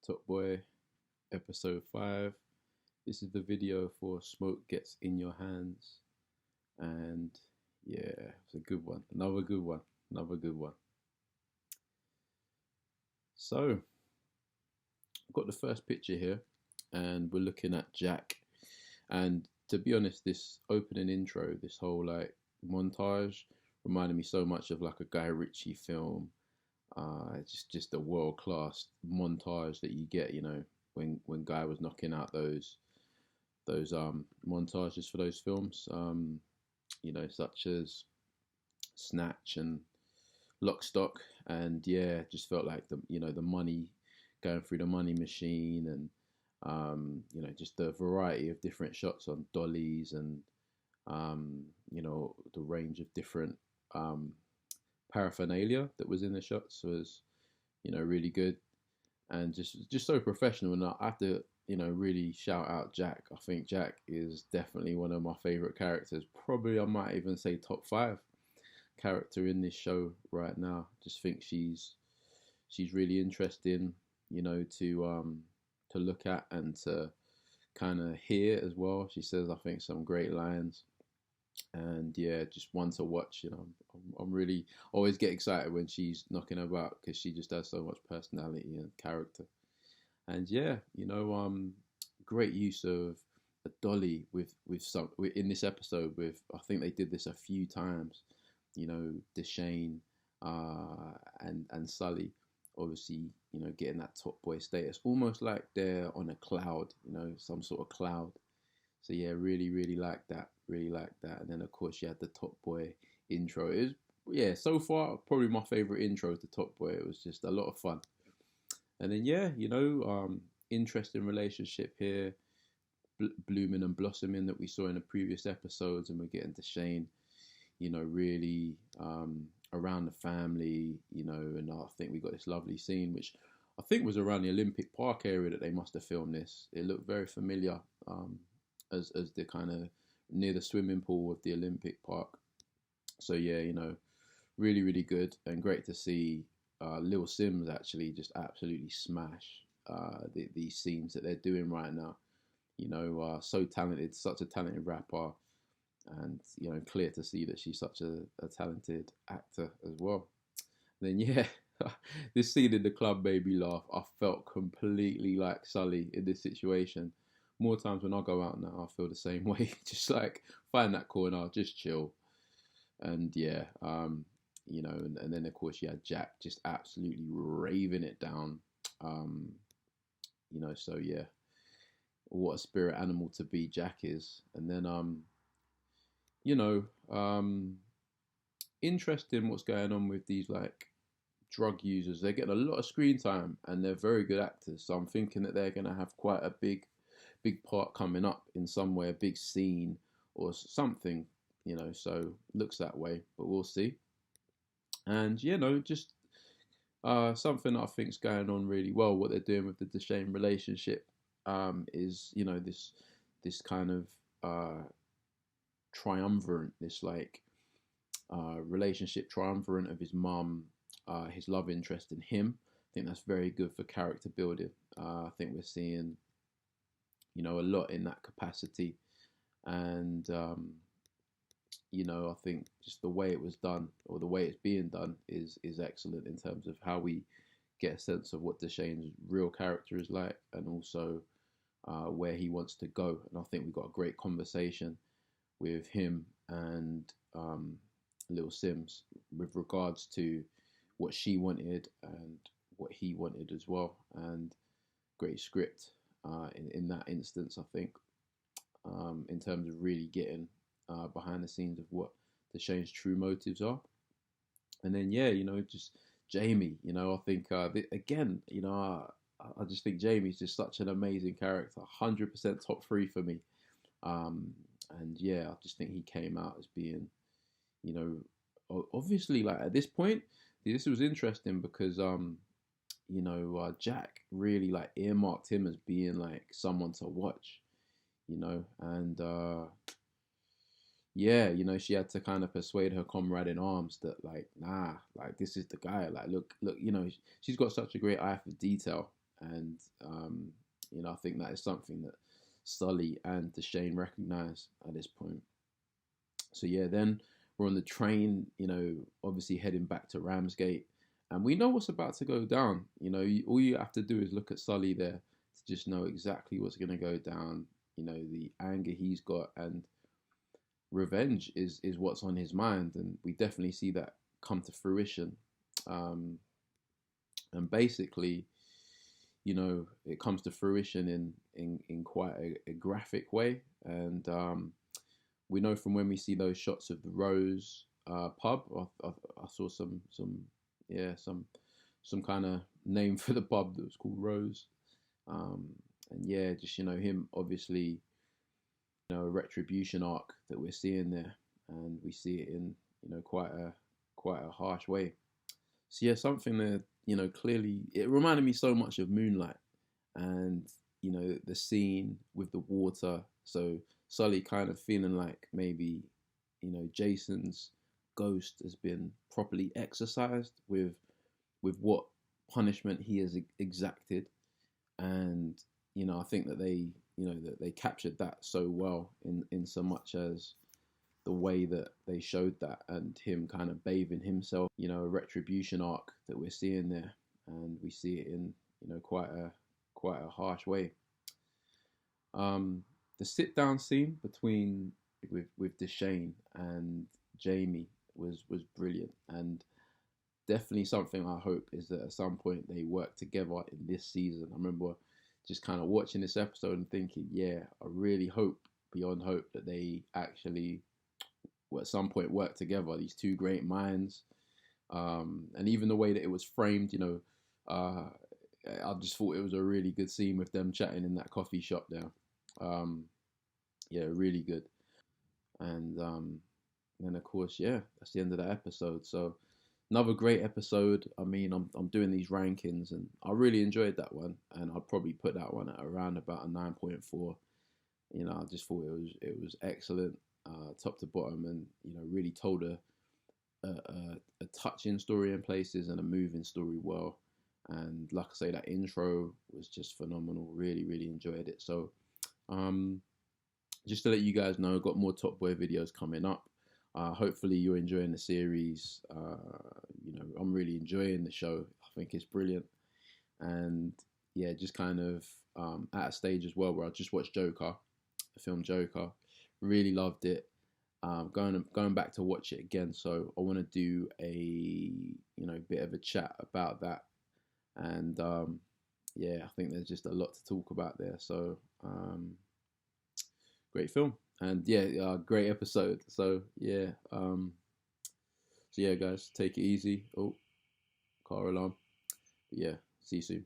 Top Boy, episode 5. This is the video for Smoke Gets in Your Hands. And yeah, it's a good one. Another good one. Another good one. So, I've got the first picture here, and we're looking at Jack. And to be honest, this opening intro, this whole like montage, reminded me so much of like a Guy Ritchie film. Just a world class montage that you get, when Guy was knocking out those montages for those films, such as Snatch and Lock Stock, and yeah, just felt like the money going through the money machine, and just the variety of different shots on dollies, and the range of different paraphernalia that was in the shots was really good, and just so professional. And I have to really shout out Jack. I think Jack is definitely one of my favorite characters, probably I might even say top 5 character in this show right now. Just think she's really interesting, to look at and to kind of hear as well. She says, I think, some great lines, and yeah, just one to watch. I'm really always get excited when she's knocking about, because she just has so much personality and character. And yeah, great use of a dolly in this episode. With, I think they did this a few times. Deshane and Sully, obviously, getting that top boy status, almost like they're on a cloud, some sort of cloud. So yeah, really, really like that. Really like that. And then of course you had the Top Boy intro. It was, yeah, so far probably my favorite intro to Top Boy. It was just a lot of fun. And then yeah, interesting relationship here, blooming and blossoming, that we saw in the previous episodes, and we're getting to Shane, really around the family, and I think we got this lovely scene, which I think was around the Olympic Park area that they must have filmed this. It looked very familiar, as the kind of near the swimming pool of the Olympic Park. So yeah, really, really good, and great to see Lil Sims actually just absolutely smash these scenes that they're doing right now. So talented, such a talented rapper, and clear to see that she's such a talented actor as well. Then yeah, this scene in the club made me laugh. I felt completely like Sully in this situation. More times when I go out now, I feel the same way. Just like find that corner, just chill, and yeah, and then of course you had Jack just absolutely raving it down. So yeah, what a spirit animal to be Jack is. And then you know, um, interesting what's going on with these like drug users. They're getting a lot of screen time, and they're very good actors. So I'm thinking that they're gonna have quite a big part coming up in somewhere, big scene or something, so looks that way, but we'll see. And just something that I think's going on really well, what they're doing with the Deshane relationship, is this kind of triumvirate, this like relationship triumvirate of his mum, his love interest in him. I think that's very good for character building. I think we're seeing a lot in that capacity, and I think just the way it was done, or the way it's being done, is excellent in terms of how we get a sense of what Deshane's real character is like, and also where he wants to go. And I think we got a great conversation with him and Lil Sims with regards to what she wanted and what he wanted as well, and great script in that instance, I think, in terms of really getting behind the scenes of what Deshane's true motives are. And then yeah, just Jamie, I think again, I just think Jamie's just such an amazing character, 100% top 3 for me. And yeah, I just think he came out as being, obviously, like at this point, this was interesting because Jack really like earmarked him as being like someone to watch, and yeah, she had to kind of persuade her comrade in arms that like, nah, like this is the guy. Like, look, she's got such a great eye for detail, and I think that is something that Sully and Deshane recognise at this point. So yeah, then we're on the train, obviously heading back to Ramsgate, and we know what's about to go down. All you have to do is look at Sully there to just know exactly what's going to go down. The anger he's got, and revenge is what's on his mind, and we definitely see that come to fruition. And basically, it comes to fruition in quite a graphic way. And we know from when we see those shots of the Rose pub, I saw some kind of name for the pub that was called Rose. And yeah, just him obviously, a retribution arc that we're seeing there, and we see it in quite a harsh way. So yeah, something that clearly it reminded me so much of Moonlight, and the scene with the water. So Sully kind of feeling like maybe Jason's ghost has been properly exercised with what punishment he has exacted, and I think that they captured that so well in so much as the way that they showed that, and him kind of bathing himself, a retribution arc that we're seeing there, and we see it in quite a harsh way. The sit down scene between with Deshane and Jamie was brilliant, and definitely something I hope is that at some point they work together in this season. I remember just kind of watching this episode and thinking, yeah, I really hope beyond hope that they actually at some point work together, these two great minds. And even the way that it was framed, I just thought it was a really good scene with them chatting in that coffee shop there. Yeah, really good. And then of course, yeah, that's the end of that episode. So another great episode. I mean, I'm doing these rankings, and I really enjoyed that one, and I'd probably put that one at around about a 9.4. I just thought it was excellent, top to bottom, and really told a touching story in places and a moving story well. And like I say, that intro was just phenomenal. Really, really enjoyed it. So, just to let you guys know, I've got more Top Boy videos coming up. Hopefully you're enjoying the series. I'm really enjoying the show. I think it's brilliant. And yeah, just kind of at a stage as well where I just watched Joker, the film Joker. Really loved it. Going back to watch it again. So I want to do a bit of a chat about that. And yeah, I think there's just a lot to talk about there. So great film. And yeah, great episode. So yeah, guys, take it easy. Oh, car alarm. But yeah, see you soon.